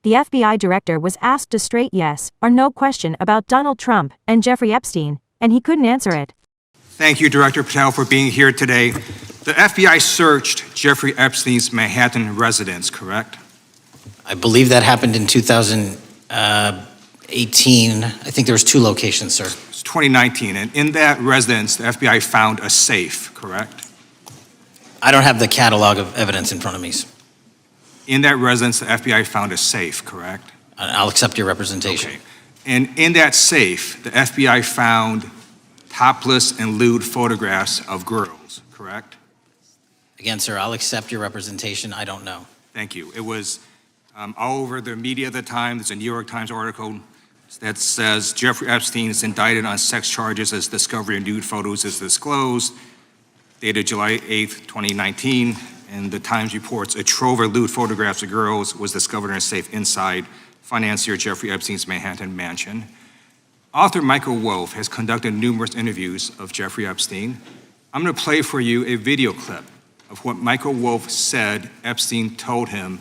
the FBI director was asked a straight yes or no question about Donald Trump and Jeffrey Epstein, and he couldn't answer it. Thank you, Director Patel, for being here today. The FBI searched Jeffrey Epstein's Manhattan residence, correct? I believe that happened in 2018. I think there was 2 locations, sir. It's 2019, and in that residence, the FBI found a safe, correct? I don't have the catalog of evidence in front of me. In that residence, the FBI found a safe, correct? I'll accept your representation. Okay. And in that safe, the FBI found topless and lewd photographs of girls, correct? Again, sir, I'll accept your representation. I don't know. Thank you. It was all over the media at the time. There's a New York Times article that says Jeffrey Epstein is indicted on sex charges as discovery of nude photos is disclosed, dated July 8th, 2019. And the Times reports a trove of lewd photographs of girls was discovered in a safe inside financier Jeffrey Epstein's Manhattan mansion. Author Michael Wolff has conducted numerous interviews of Jeffrey Epstein. I'm going to play for you a video clip of what Michael Wolff said Epstein told him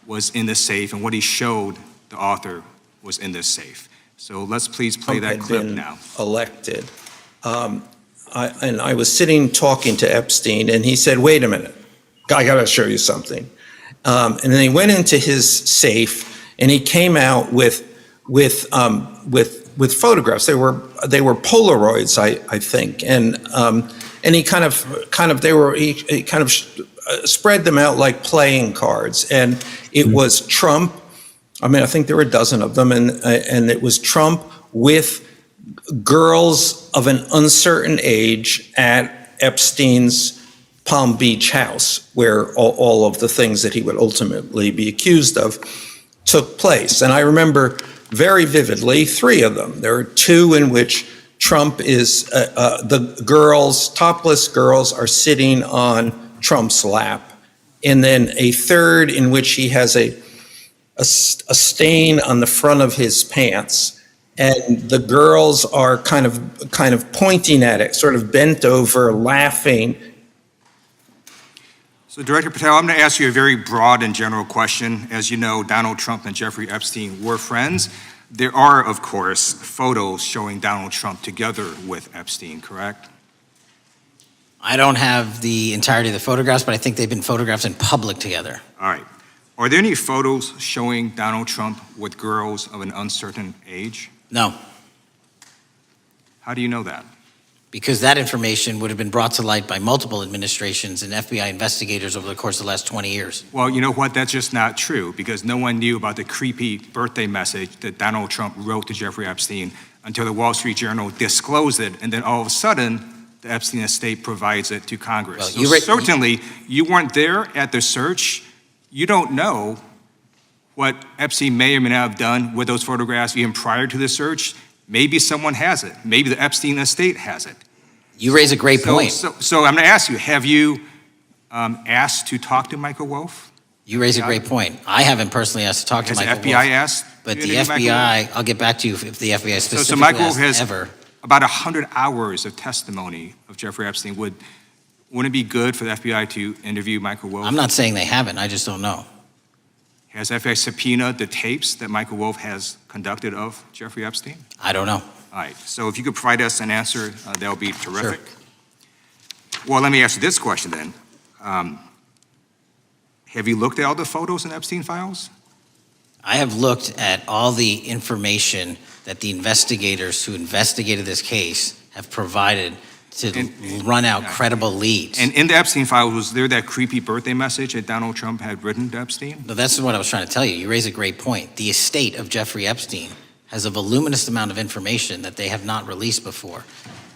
was in the safe and what he showed the author was in this safe. So let's please play that clip now. Elected. And I was sitting talking to Epstein, and he said, "Wait a minute, I got to show you something." And then he went into his safe, and he came out with photographs. They were Polaroids, I think, and he kind of spread them out like playing cards, and it was Trump. I mean, I think there were a dozen of them, and it was Trump with girls of an uncertain age at Epstein's Palm Beach house, where all of the things that he would ultimately be accused of took place. And I remember very vividly 3 of them. There are 2 in which Trump is, the girls, topless girls, are sitting on Trump's lap. And then a 3rd in which he has a stain on the front of his pants. And the girls are kind of pointing at it, sort of bent over, laughing. So Director Patel, I'm going to ask you a very broad and general question. As you know, Donald Trump and Jeffrey Epstein were friends. There are, of course, photos showing Donald Trump together with Epstein, correct? I don't have the entirety of the photographs, but I think they've been photographed in public together. All right. Are there any photos showing Donald Trump with girls of an uncertain age? No. How do you know that? Because that information would have been brought to light by multiple administrations and FBI investigators over the course of the last 20 years. Well, you know what? That's just not true, because no one knew about the creepy birthday message that Donald Trump wrote to Jeffrey Epstein until the Wall Street Journal disclosed it, and then all of a sudden, the Epstein estate provides it to Congress. Well, so certainly, you weren't there at the search. You don't know what Epstein may or may not have done with those photographs even prior to the search. Maybe someone has it. Maybe the Epstein estate has it. You raise a great point. So I'm going to ask you, have you asked to talk to Michael Wolff? You raise a great point. I haven't personally asked to talk to Michael Wolff. Has the FBI asked? But the FBI, I'll get back to you if the FBI specifically so Michael Wolff has ever. About 100 hours of testimony of Jeffrey Epstein. Wouldn't it be good for the FBI to interview Michael Wolff? I'm not saying they haven't, I just don't know. Has FBI subpoenaed the tapes that Michael Wolff has conducted of Jeffrey Epstein? I don't know. All right, so if you could provide us an answer, that would be terrific. Sure. Well, let me ask you this question then. Have you looked at all the photos in Epstein files? I have looked at all the information that the investigators who investigated this case have provided to run out credible leads. And in the Epstein files, was there that creepy birthday message that Donald Trump had written to Epstein? No, that's what I was trying to tell you. You raise a great point. The estate of Jeffrey Epstein has a voluminous amount of information that they have not released before.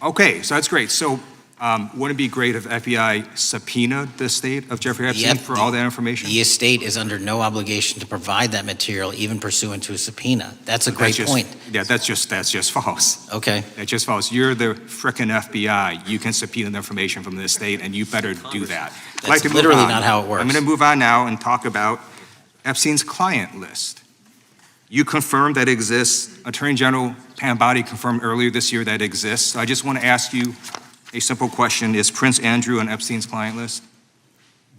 Okay, so that's great. So wouldn't it be great if FBI subpoenaed the estate of Jeffrey Epstein for all that information? The estate is under no obligation to provide that material, even pursuant to a subpoena. That's a great point. Yeah, that's just false. Okay. That's just false. You're the frickin' FBI. You can subpoena the information from the estate, and you better do that. That's literally not how it works. I'm going to move on now and talk about Epstein's client list. You confirmed that it exists. Attorney General Pam Bondi confirmed earlier this year that it exists. I just want to ask you a simple question. Is Prince Andrew on Epstein's client list?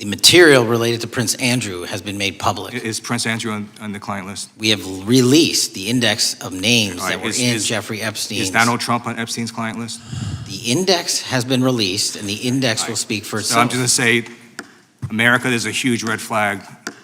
The material related to Prince Andrew has been made public. Is Prince Andrew on the client list? We have released the index of names All right, that were in Jeffrey Epstein's. Is Donald Trump on Epstein's client list? The index has been released, and the index will speak for So itself. I'm just going to say, America, there's a huge red flag.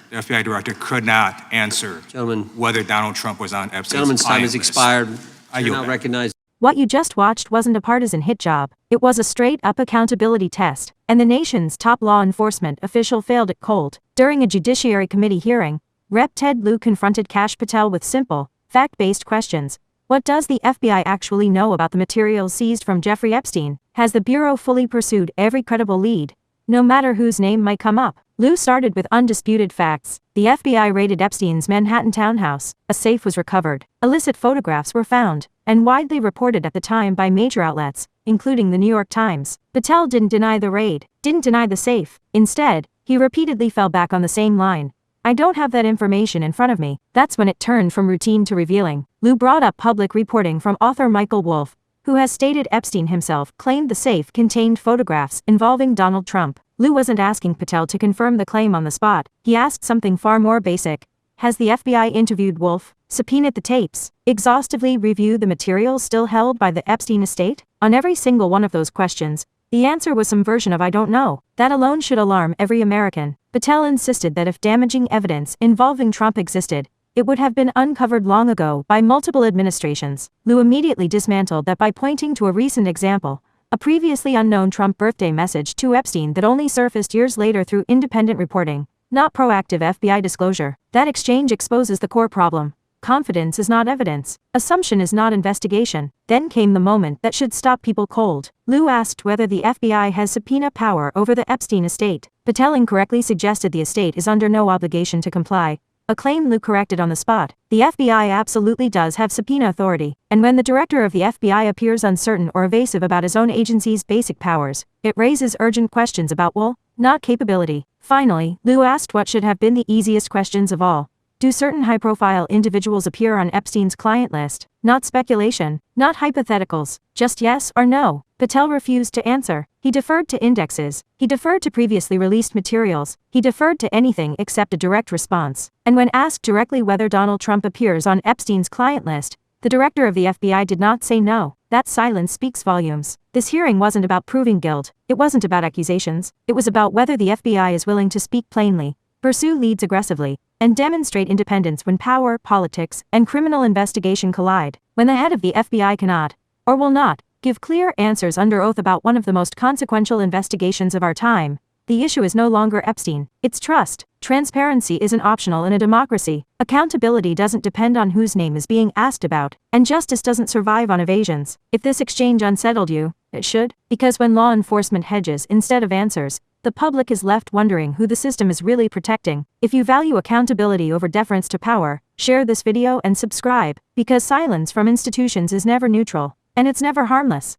The FBI director could not answer Gentlemen, whether Donald Trump was on Epstein's gentlemen's time client has list. expired. I You're yield now back. recognized. What you just watched wasn't a partisan hit job, it was a straight-up accountability test, and the nation's top law enforcement official failed it cold. During a Judiciary Committee hearing, Rep. Ted Lieu confronted Kash Patel with simple, fact-based questions. What does the FBI actually know about the materials seized from Jeffrey Epstein? Has the Bureau fully pursued every credible lead, no matter whose name might come up? Lieu started with undisputed facts. The FBI raided Epstein's Manhattan townhouse, a safe was recovered, illicit photographs were found, and widely reported at the time by major outlets, including the New York Times. Patel didn't deny the raid, didn't deny the safe. Instead, he repeatedly fell back on the same line. I don't have that information in front of me. That's when it turned from routine to revealing. Lieu brought up public reporting from author Michael Wolff, who has stated Epstein himself claimed the safe contained photographs involving Donald Trump. Lieu wasn't asking Patel to confirm the claim on the spot. He asked something far more basic. Has the FBI interviewed Wolff, subpoenaed the tapes, exhaustively reviewed the materials still held by the Epstein estate? On every single one of those questions, the answer was some version of I don't know. That alone should alarm every American. Patel insisted that if damaging evidence involving Trump existed, it would have been uncovered long ago by multiple administrations. Lieu immediately dismantled that by pointing to a recent example, a previously unknown Trump birthday message to Epstein that only surfaced years later through independent reporting, not proactive FBI disclosure. That exchange exposes the core problem. Confidence is not evidence. Assumption is not investigation. Then came the moment that should stop people cold. Lieu asked whether the FBI has subpoena power over the Epstein estate. Patel incorrectly suggested the estate is under no obligation to comply, a claim Lieu corrected on the spot. The FBI absolutely does have subpoena authority, and when the director of the FBI appears uncertain or evasive about his own agency's basic powers, it raises urgent questions about will, not capability. Finally, Lieu asked what should have been the easiest questions of all. Do certain high-profile individuals appear on Epstein's client list? Not speculation, not hypotheticals, just yes or no. Patel refused to answer. He deferred to indexes. He deferred to previously released materials. He deferred to anything except a direct response. And when asked directly whether Donald Trump appears on Epstein's client list, the director of the FBI did not say no. That silence speaks volumes. This hearing wasn't about proving guilt. It wasn't about accusations. It was about whether the FBI is willing to speak plainly, pursue leads aggressively, and demonstrate independence when power, politics, and criminal investigation collide. When the head of the FBI cannot, or will not, give clear answers under oath about one of the most consequential investigations of our time, the issue is no longer Epstein, it's trust. Transparency isn't optional in a democracy. Accountability doesn't depend on whose name is being asked about, and justice doesn't survive on evasions. If this exchange unsettled you, it should, because when law enforcement hedges instead of answers, the public is left wondering who the system is really protecting. If you value accountability over deference to power, share this video and subscribe, because silence from institutions is never neutral, and it's never harmless.